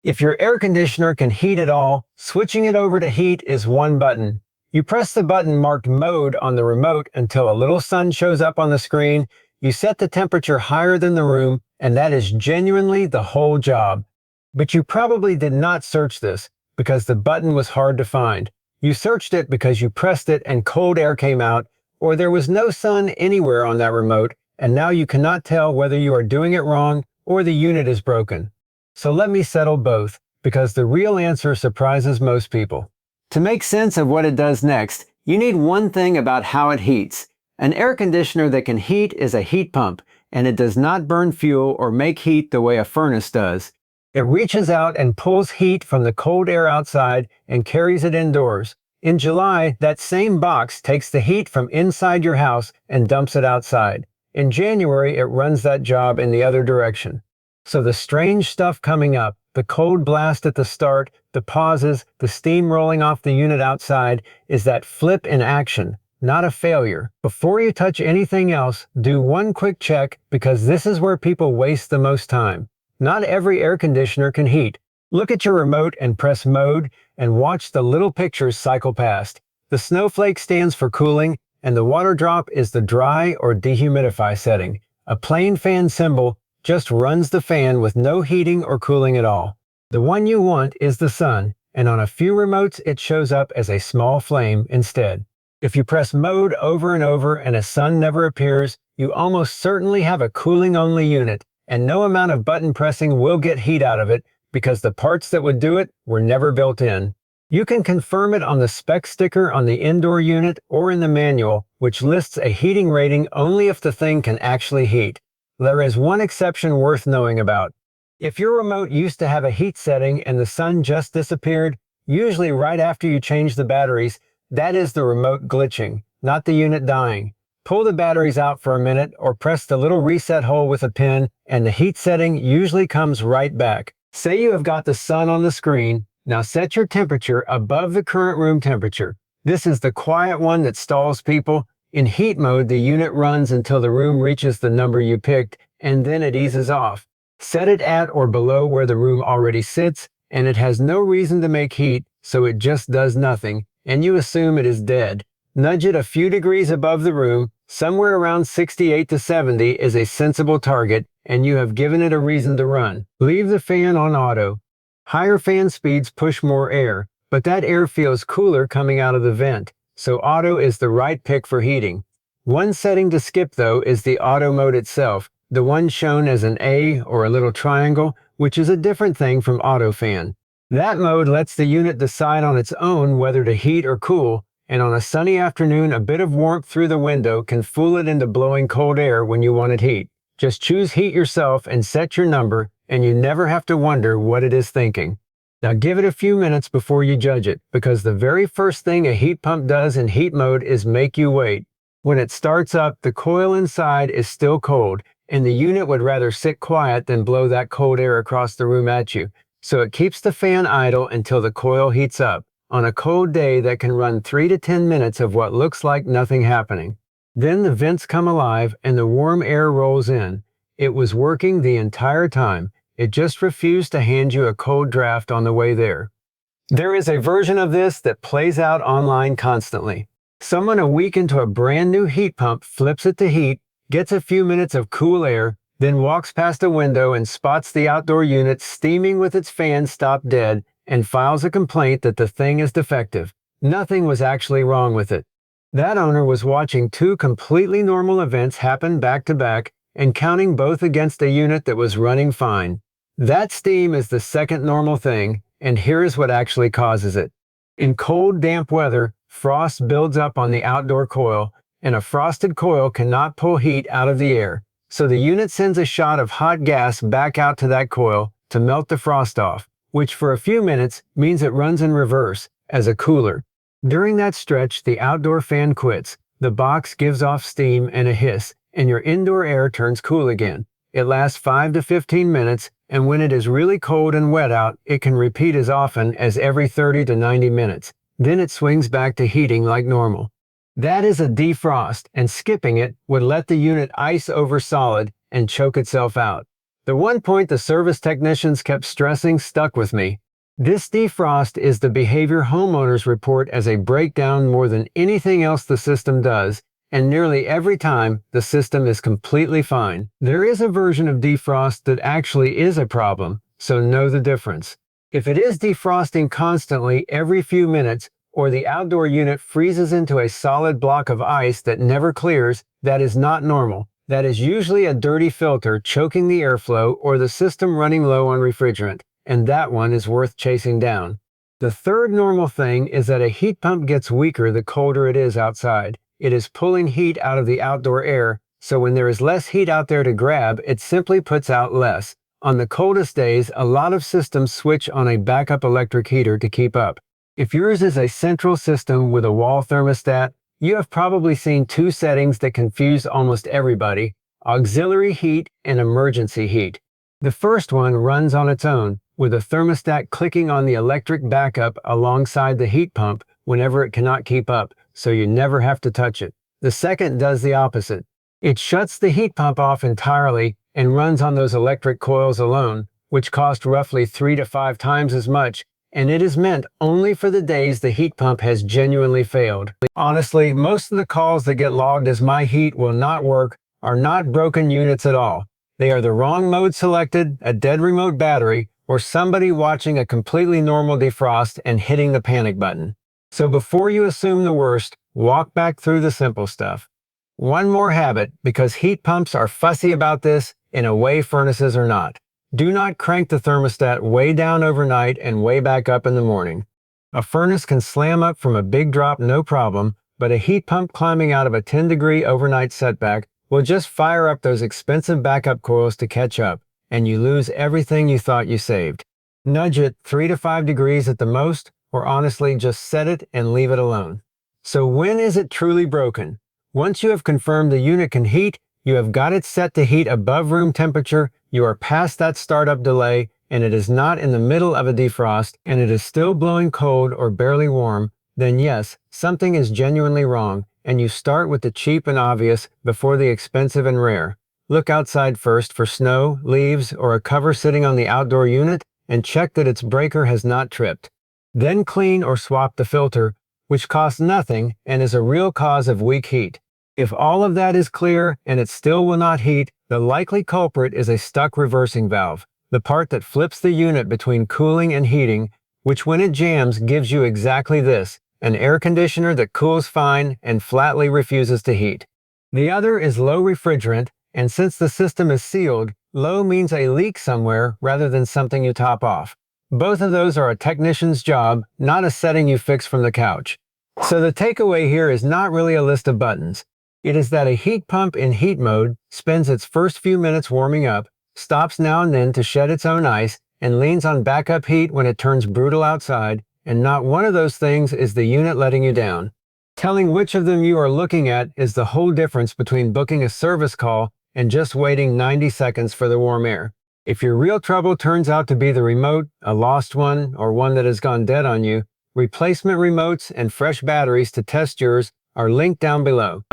If your air conditioner can heat at all, switching it over to heat is one button. You press the button marked Mode on the remote until a little sun shows up on the screen. You set the temperature higher than the room, and that is genuinely the whole job. But you probably did not search this because the button was hard to find. You searched it because you pressed it and cold air came out, or there was no sun anywhere on that remote, and now you cannot tell whether you are doing it wrong or the unit is broken. So let me settle both, because the real answer surprises most people. To make sense of what it does next, you need one thing about how it heats. An air conditioner that can heat is a heat pump, and it does not burn fuel or make heat the way a furnace does. It reaches out and pulls heat from the cold air outside and carries it indoors. In July, that same box takes the heat from inside your house and dumps it outside. In January, it runs that job in the other direction. So the strange stuff coming up, the cold blast at the start, the pauses, the steam rolling off the unit outside, is that flip in action, not a failure. Before you touch anything else, do one quick check, because this is where people waste the most time. Not every air conditioner can heat. Look at your remote and press Mode and watch the little pictures cycle past. The snowflake stands for cooling, and the water drop is the dry or dehumidify setting. A plain fan symbol just runs the fan with no heating or cooling at all. The one you want is the sun, and on a few remotes it shows up as a small flame instead. If you press Mode over and over and a sun never appears, you almost certainly have a cooling-only unit, and no amount of button pressing will get heat out of it because the parts that would do it were never built in. You can confirm it on the spec sticker on the indoor unit or in the manual, which lists a heating rating only if the thing can actually heat. There is one exception worth knowing about. If your remote used to have a heat setting and the sun just disappeared, usually right after you change the batteries, that is the remote glitching, not the unit dying. Pull the batteries out for a minute or press the little reset hole with a pin, and the heat setting usually comes right back. Say you have got the sun on the screen. Now set your temperature above the current room temperature. This is the quiet one that stalls people. In heat mode, the unit runs until the room reaches the number you picked, and then it eases off. Set it at or below where the room already sits, and it has no reason to make heat, so it just does nothing, and you assume it is dead. Nudge it a few degrees above the room. Somewhere around 68 to 70 is a sensible target, and you have given it a reason to run. Leave the fan on auto. Higher fan speeds push more air, but that air feels cooler coming out of the vent, so auto is the right pick for heating. One setting to skip though is the auto mode itself, the one shown as an A or a little triangle, which is a different thing from auto fan. That mode lets the unit decide on its own whether to heat or cool, and on a sunny afternoon a bit of warmth through the window can fool it into blowing cold air when you want it heat. Just choose heat yourself and set your number, and you never have to wonder what it is thinking. Now give it a few minutes before you judge it, because the very first thing a heat pump does in heat mode is make you wait. When it starts up, the coil inside is still cold, and the unit would rather sit quiet than blow that cold air across the room at you, so it keeps the fan idle until the coil heats up. On a cold day, that can run 3 to 10 minutes of what looks like nothing happening. Then the vents come alive and the warm air rolls in. It was working the entire time. It just refused to hand you a cold draft on the way there. There is a version of this that plays out online constantly. Someone a week into a brand new heat pump flips it to heat, gets a few minutes of cool air, then walks past a window and spots the outdoor unit steaming with its fan stopped dead and files a complaint that the thing is defective. Nothing was actually wrong with it. That owner was watching two completely normal events happen back to back and counting both against a unit that was running fine. That steam is the second normal thing, and here's what actually causes it. In cold, damp weather, frost builds up on the outdoor coil, and a frosted coil cannot pull heat out of the air, so the unit sends a shot of hot gas back out to that coil to melt the frost off, which for a few minutes means it runs in reverse, as a cooler. During that stretch, the outdoor fan quits, the box gives off steam and a hiss, and your indoor air turns cool again. It lasts 5 to 15 minutes, and when it is really cold and wet out, it can repeat as often as every 30 to 90 minutes. Then it swings back to heating like normal. That is a defrost, and skipping it would let the unit ice over solid and choke itself out. The one point the service technicians kept stressing stuck with me. This defrost is the behavior homeowners report as a breakdown more than anything else the system does, and nearly every time the system is completely fine. There is a version of defrost that actually is a problem, so know the difference. If it is defrosting constantly every few minutes, or the outdoor unit freezes into a solid block of ice that never clears, that is not normal. That is usually a dirty filter choking the airflow or the system running low on refrigerant, and that one is worth chasing down. The third normal thing is that a heat pump gets weaker the colder it is outside. It is pulling heat out of the outdoor air, so when there is less heat out there to grab, it simply puts out less. On the coldest days, a lot of systems switch on a backup electric heater to keep up. If yours is a central system with a wall thermostat, you have probably seen two settings that confuse almost everybody: auxiliary heat and emergency heat. The first one runs on its own, with a thermostat clicking on the electric backup alongside the heat pump whenever it cannot keep up, so you never have to touch it. The second does the opposite. It shuts the heat pump off entirely and runs on those electric coils alone, which cost roughly 3 to 5 times as much, and it is meant only for the days the heat pump has genuinely failed. Honestly, most of the calls that get logged as my heat will not work are not broken units at all. They are the wrong mode selected, a dead remote battery, or somebody watching a completely normal defrost and hitting the panic button. So before you assume the worst, walk back through the simple stuff. One more habit, because heat pumps are fussy about this in a way furnaces are not. Do not crank the thermostat way down overnight and way back up in the morning. A furnace can slam up from a big drop no problem, but a heat pump climbing out of a 10-degree overnight setback will just fire up those expensive backup coils to catch up, and you lose everything you thought you saved. Nudge it 3 to 5 degrees at the most, or honestly just set it and leave it alone. So when is it truly broken? Once you have confirmed the unit can heat, you have got it set to heat above room temperature, you are past that startup delay, and it is not in the middle of a defrost, and it is still blowing cold or barely warm, then yes, something is genuinely wrong, and you start with the cheap and obvious before the expensive and rare. Look outside first for snow, leaves, or a cover sitting on the outdoor unit, and check that its breaker has not tripped. Then clean or swap the filter, which costs nothing and is a real cause of weak heat. If all of that is clear and it still will not heat, the likely culprit is a stuck reversing valve, the part that flips the unit between cooling and heating, which when it jams gives you exactly this: an air conditioner that cools fine and flatly refuses to heat. The other is low refrigerant, and since the system is sealed, low means a leak somewhere rather than something you top off. Both of those are a technician's job, not a setting you fix from the couch. So the takeaway here is not really a list of buttons. It is that a heat pump in heat mode spends its first few minutes warming up, stops now and then to shed its own ice, and leans on backup heat when it turns brutal outside, and not one of those things is the unit letting you down. Telling which of them you are looking at is the whole difference between booking a service call and just waiting 90 seconds for the warm air. If your real trouble turns out to be the remote, a lost one, or one that has gone dead on you, replacement remotes and fresh batteries to test yours are linked down below.